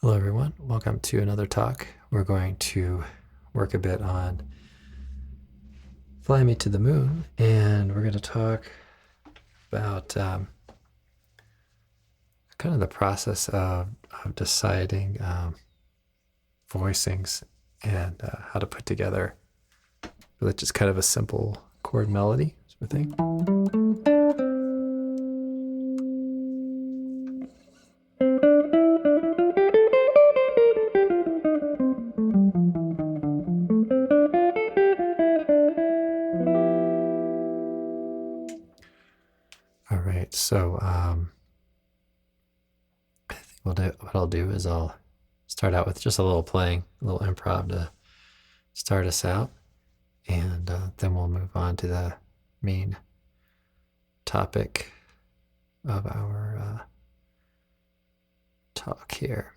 Hello everyone, welcome to another talk. We're going to work a bit on Fly Me to the Moon, and we're going to talk about kind of the process of deciding voicings and how to put together really just kind of a simple chord melody sort of thing. All right, so I think what I'll do is I'll start out with just a little playing, a little improv to start us out, and then we'll move on to the main topic of our talk here.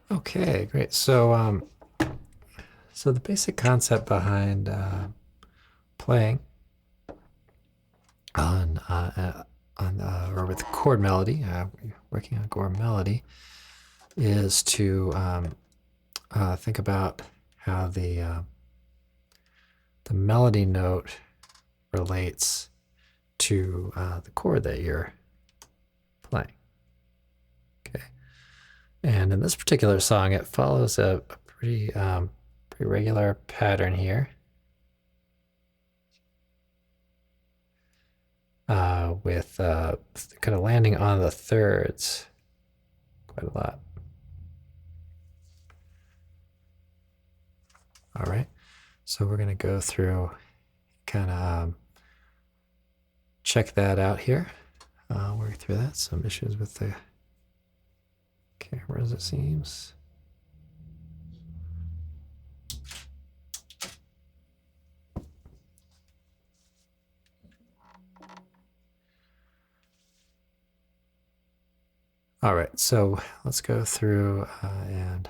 Okay, great. So the basic concept behind playing on or with chord melody, working on chord melody, is to think about how the melody note relates to the chord that you're playing. Okay, and in this particular song, it follows a pretty regular pattern here. With kind of landing on the thirds quite a lot. All right, so we're going to go through, kind of check that out here. Work through that. Some issues with the cameras, it seems. All right, so let's go through and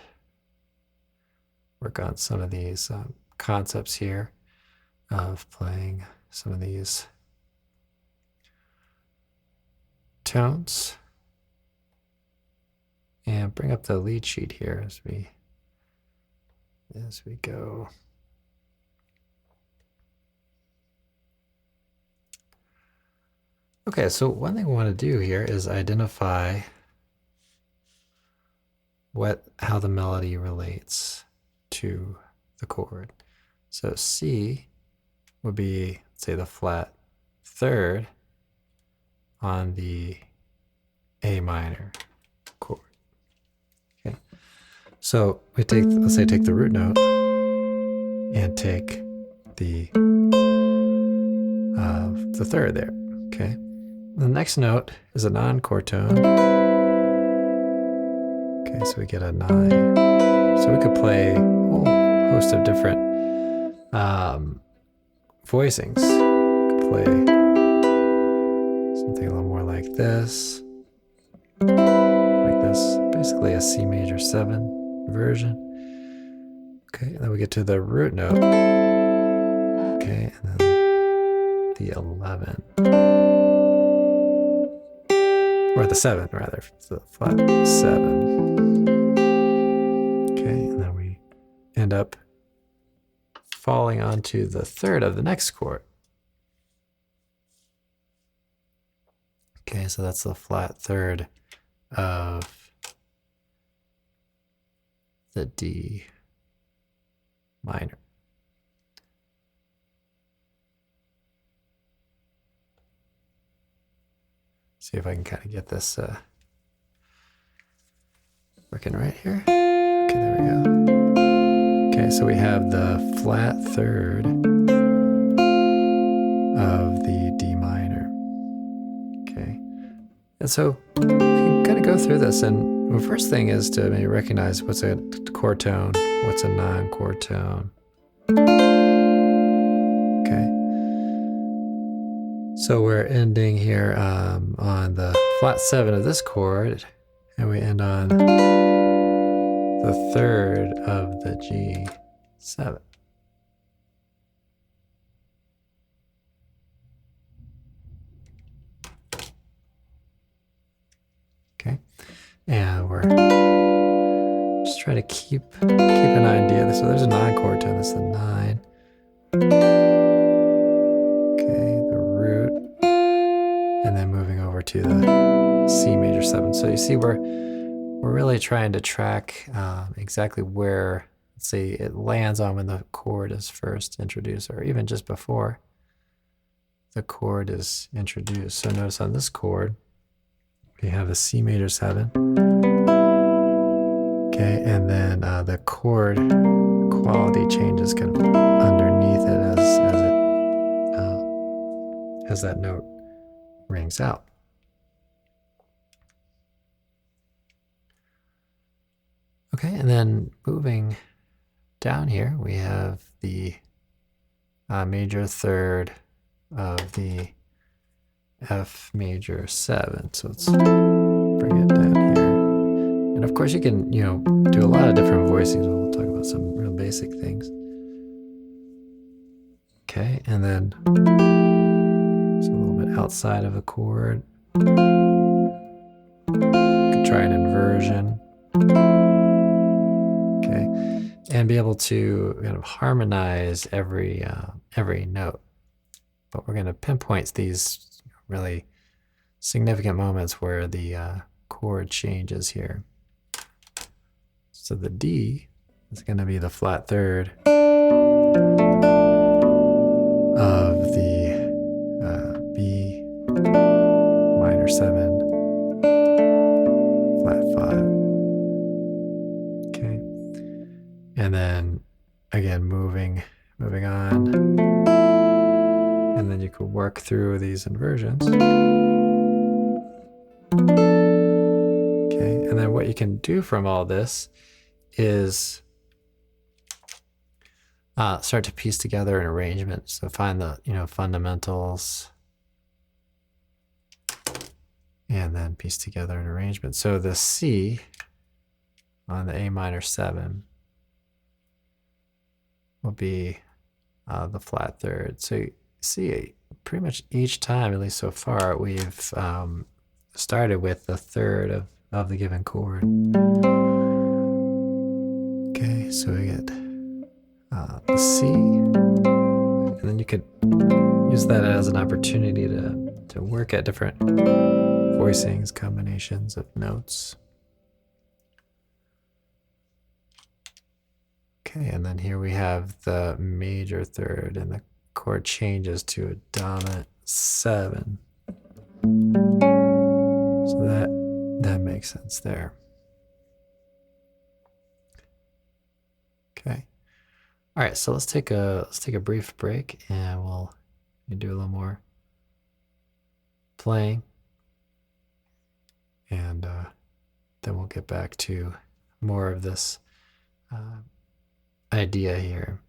work on some of these concepts here of playing some of these tones. And bring up the lead sheet here as we as we go. Okay, so one thing we want to do here is identify how the melody relates to the chord. So C would be, say, the flat third on the A minor chord. Okay, so we take, let's say, take the root note and take the third there. Okay, the next note is a non-chord tone. Okay, so we get a 9. So we could play a whole host of different voicings. We could play something a little more like this. Like this. Basically a C major 7 version. Okay, and then we get to the root note. Okay, and then the 11. Or the 7, rather. The flat 7. Okay, and then we end up falling onto the third of the next chord. Okay, so that's the flat third of the D minor. See if I can kind of get this working right here. Okay, there we go. Okay, so we have the flat third of the D minor. Okay, and so you can kind of go through this, and the first thing is to maybe recognize what's a chord tone, what's a non-chord tone. Okay, so we're ending here on the flat 7 of this chord, and we end on the third of the G7. Okay, and we're just trying to keep an idea. So there's a non-chord tone. That's the 9. Okay, the root, and then moving over to the C major 7. So you see, we're really trying to track exactly where, let's say, it lands on when the chord is first introduced, or even just before the chord is introduced. So notice on this chord, we have a C major 7. Okay, and then the chord quality changes kind of underneath it as that note rings out. Okay, and then moving down here, we have the major third of the F major 7. So let's bring it down here. And of course you can, do a lot of different voicings. We'll talk about some real basic things. Okay, and then it's a little bit outside of the chord. You could try an inversion. Okay, and be able to kind of harmonize every note. But we're going to pinpoint these really significant moments where the chord changes here. So the D is going to be the flat third of the B minor 7, flat 5. Okay, and then again moving on, and then you could work through these inversions. Okay, and then what you can do from all this is start to piece together an arrangement. So find the fundamentals, and then piece together an arrangement. So the C on the A minor 7 will be the flat third. So you see, pretty much each time, at least so far, we've started with the third of the given chord. Okay, so we get the C, and then you could use that as an opportunity to work at different voicings, combinations of notes. Okay, and then here we have the major third, and the chord changes to a dominant 7. So that makes sense there. Okay. All right, so let's take a brief break, and we'll do a little more playing, and then we'll get back to more of this idea here.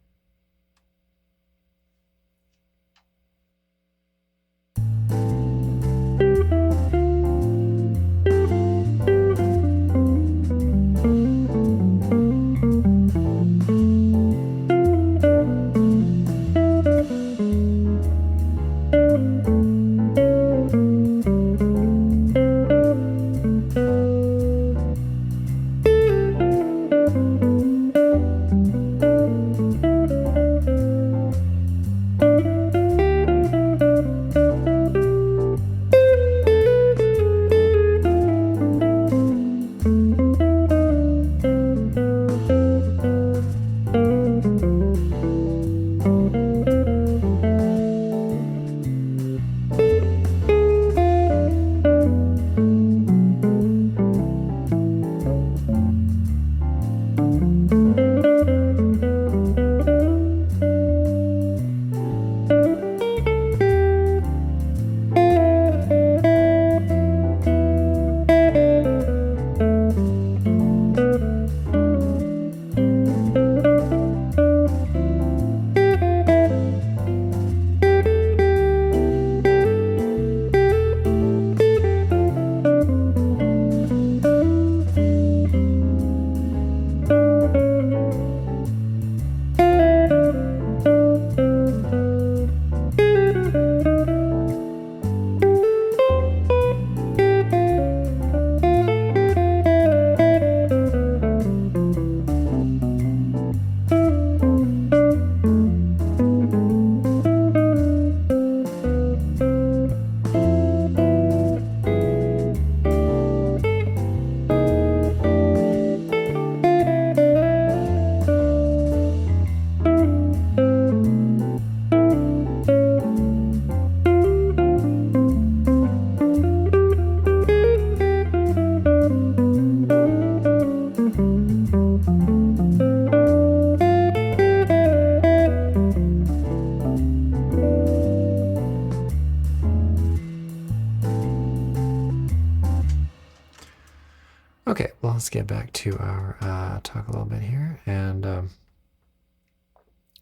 Okay, well, let's get back to our talk a little bit here. And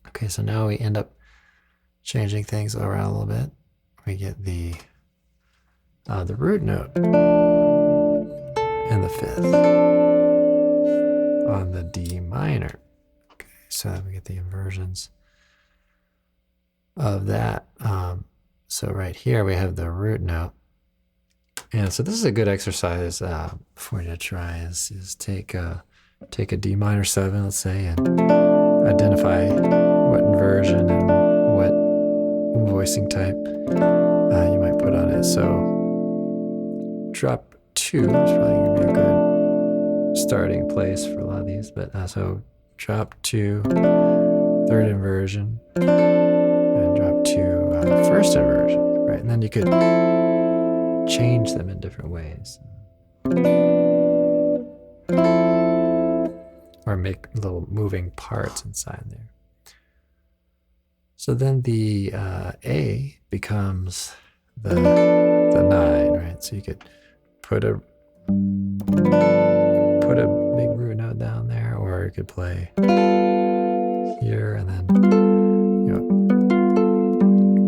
okay, so now we end up changing things around a little bit. We get the root note and the 5th on the D minor. Okay, so we get the inversions of that. So right here we have the root note. And so this is a good exercise for you to try is take a D minor 7, let's say, and identify what inversion and what voicing type you might put on it. So drop 2 is probably going to be a good starting place for a lot of these. But so drop 2, 3rd inversion, and drop 2, 1st inversion, right? And then you could change them in different ways, or make little moving parts inside there. So then the A becomes the 9, right? So you could put a big root note down there, or you could play here, and then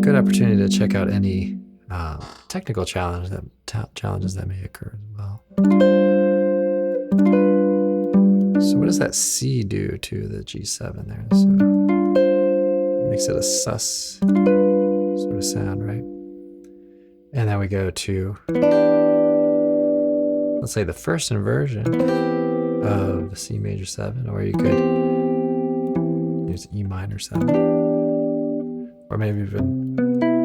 good opportunity to check out any technical challenges that may occur as well. So what does that C do to the G7 there? So it makes it a sus sort of sound, right? And then we go to, let's say, the 1st inversion of the C major 7, or you could use E minor 7. Or maybe even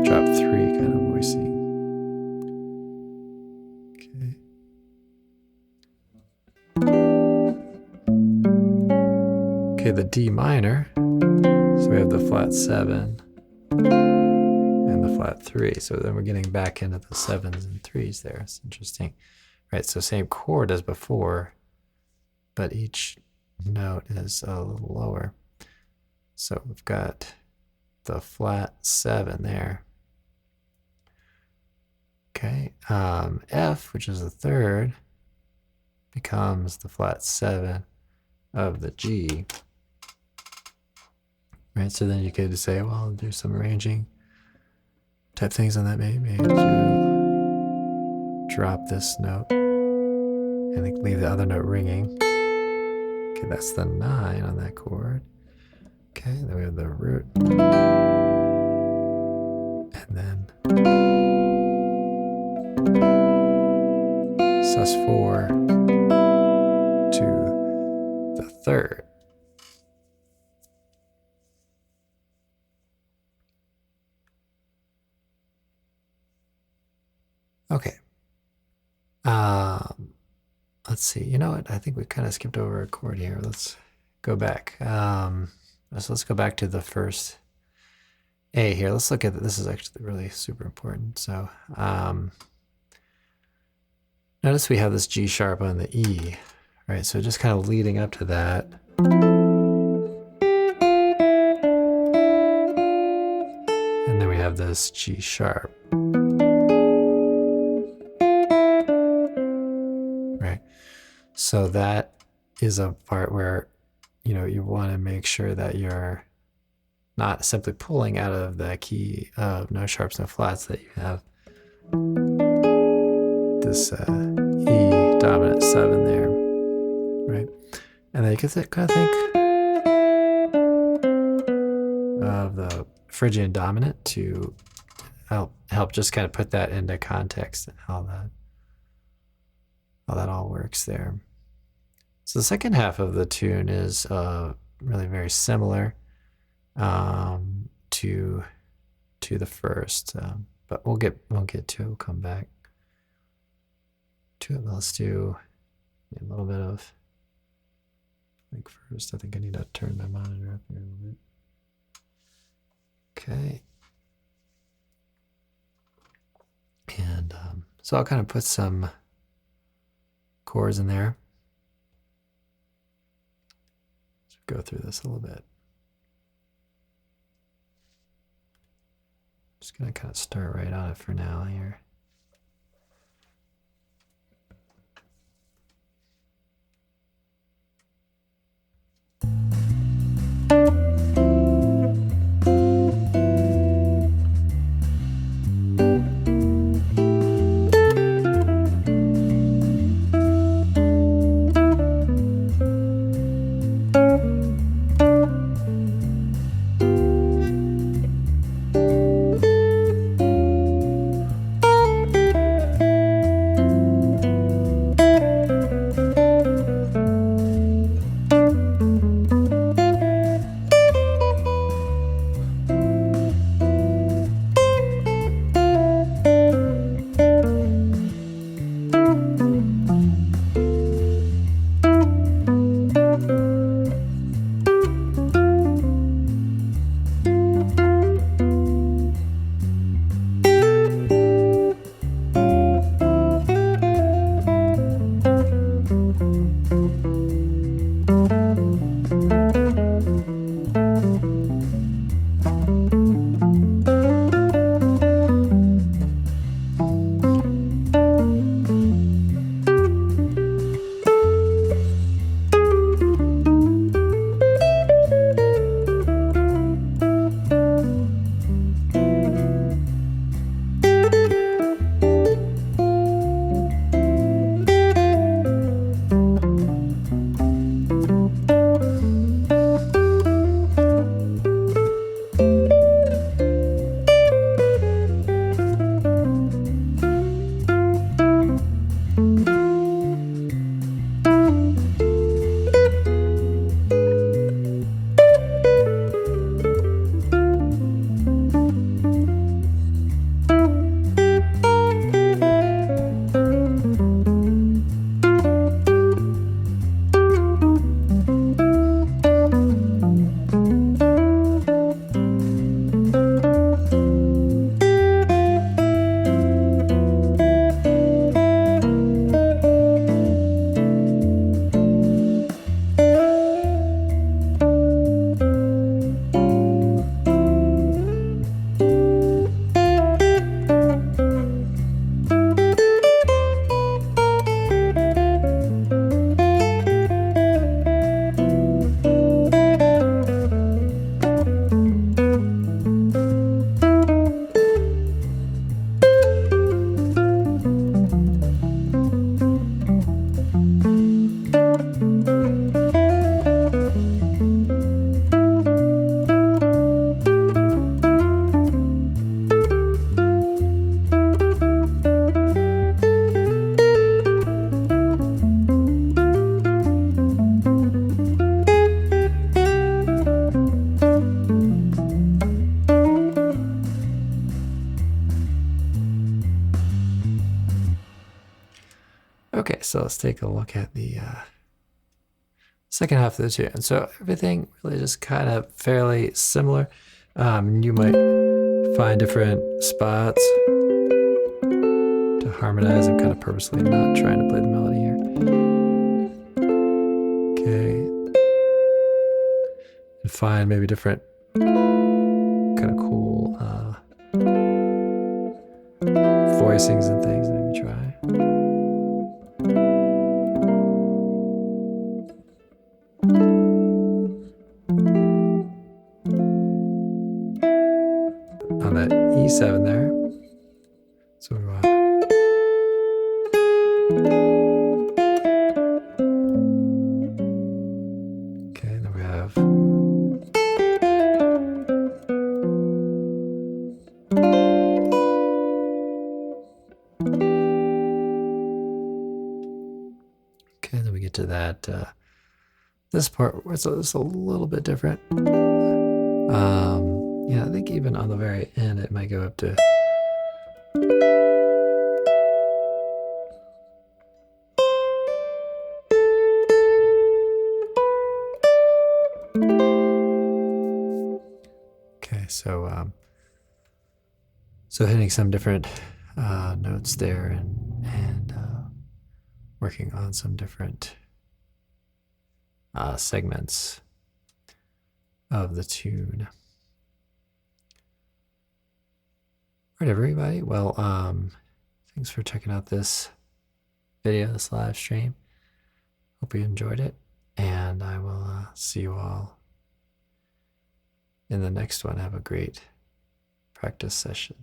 drop 3 kind of voicing. Okay, the D minor. So we have the flat 7 and the flat 3. So then we're getting back into the 7s and 3s there. It's interesting. Right, so same chord as before, but each note is a little lower. So we've got the flat 7 there. Okay, F, which is the 3rd, becomes the flat 7 of the G. Right, so then you could say, well, I'll do some arranging type things on that. Maybe to drop this note and leave the other note ringing. Okay, that's the 9 on that chord. Okay, then we have the root. And then sus4 to the 3rd. Okay. Let's see. You know what? I think we kind of skipped over a chord here. Let's go back. Let's go back to the first A here. Let's look at this. Is actually really super important. So notice we have this G sharp on the E, right? So just kind of leading up to that. And then we have this G sharp. So that is a part where, you know, you want to make sure that you're not simply pulling out of the key of no sharps, no flats, that you have this E dominant 7 there, right? And then you can kind of think of the Phrygian dominant to help just kind of put that into context and how that all works there. So the second half of the tune is really very similar to the first, but we'll get to it. We'll come back to it. Let's do a little bit of. First, I think I need to turn my monitor up here a little bit. Okay, and so I'll kind of put some chords in there. Let's go through this a little bit. Just gonna kind of start right on it for now here. so let's take a look at the second half of the tune. So everything really just kind of fairly similar. You might find different spots to harmonize. I'm kind of purposely not trying to play the melody here. Okay. And find maybe different kind of cool voicings and things. Maybe try. On that E7 there. So we want. Okay, then we have. Okay, then we get to that this part where it's a little bit different. Yeah, I think even on the very end it might go up to. Okay, so hitting some different notes there and working on some different segments of the tune. All right, everybody. Well, thanks for checking out this video, this live stream. Hope you enjoyed it, and I will see you all in the next one. Have a great practice session.